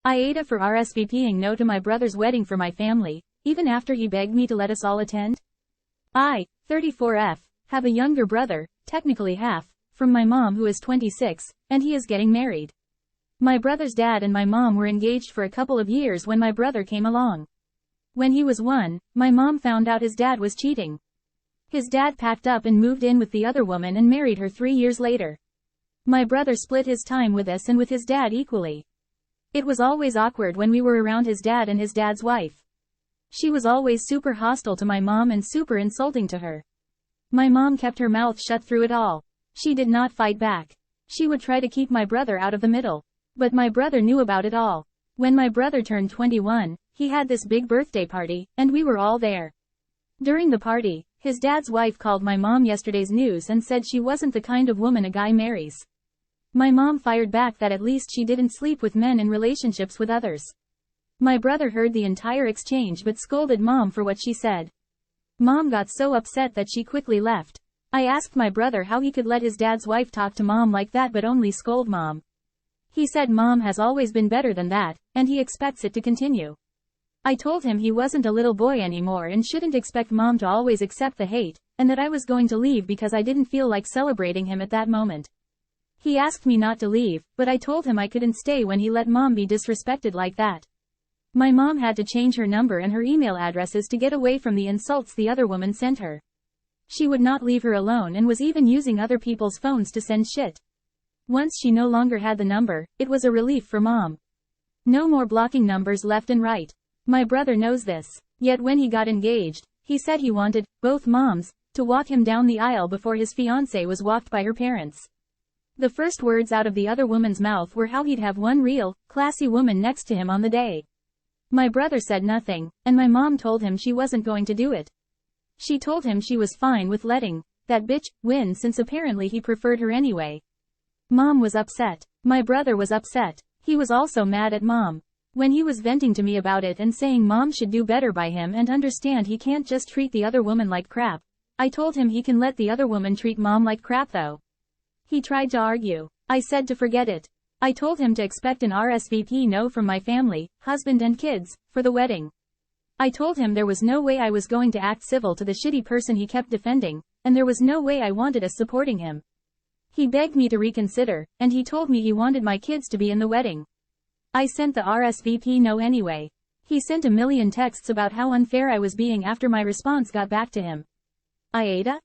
AITA for RSVPing no to my brother's wedding for my family, even after he begged me to let us all attend? I, 34F, have a younger brother, technically half, from my mom who is 26, and he is getting married. My brother's dad and my mom were engaged for a couple of years when my brother came along. When he was 1, my mom found out his dad was cheating. His dad packed up and moved in with the other woman and married her 3 years later. My brother split his time with us and with his dad equally. It was always awkward when we were around his dad and his dad's wife. She was always super hostile to my mom and super insulting to her. My mom kept her mouth shut through it all. She did not fight back. She would try to keep my brother out of the middle. But my brother knew about it all. When my brother turned 21, he had this big birthday party, and we were all there. During the party, his dad's wife called my mom yesterday's news and said she wasn't the kind of woman a guy marries. My mom fired back that at least she didn't sleep with men in relationships with others. My brother heard the entire exchange but scolded mom for what she said. Mom got so upset that she quickly left. I asked my brother how he could let his dad's wife talk to mom like that but only scold mom. He said mom has always been better than that, and he expects it to continue. I told him he wasn't a little boy anymore and shouldn't expect mom to always accept the hate, and that I was going to leave because I didn't feel like celebrating him at that moment. He asked me not to leave, but I told him I couldn't stay when he let mom be disrespected like that. My mom had to change her number and her email addresses to get away from the insults the other woman sent her. She would not leave her alone and was even using other people's phones to send shit. Once she no longer had the number, it was a relief for mom. No more blocking numbers left and right. My brother knows this. Yet when he got engaged, he said he wanted both moms to walk him down the aisle before his fiancée was walked by her parents. The first words out of the other woman's mouth were how he'd have one real, classy woman next to him on the day. My brother said nothing, and my mom told him she wasn't going to do it. She told him she was fine with letting that bitch win since apparently he preferred her anyway. Mom was upset. My brother was upset. He was also mad at mom. When he was venting to me about it and saying mom should do better by him and understand he can't just treat the other woman like crap, I told him he can let the other woman treat mom like crap though. He tried to argue. I said to forget it. I told him to expect an RSVP no from my family, husband and kids, for the wedding. I told him there was no way I was going to act civil to the shitty person he kept defending, and there was no way I wanted us supporting him. He begged me to reconsider, and he told me he wanted my kids to be in the wedding. I sent the RSVP no anyway. He sent a million texts about how unfair I was being after my response got back to him. AITA?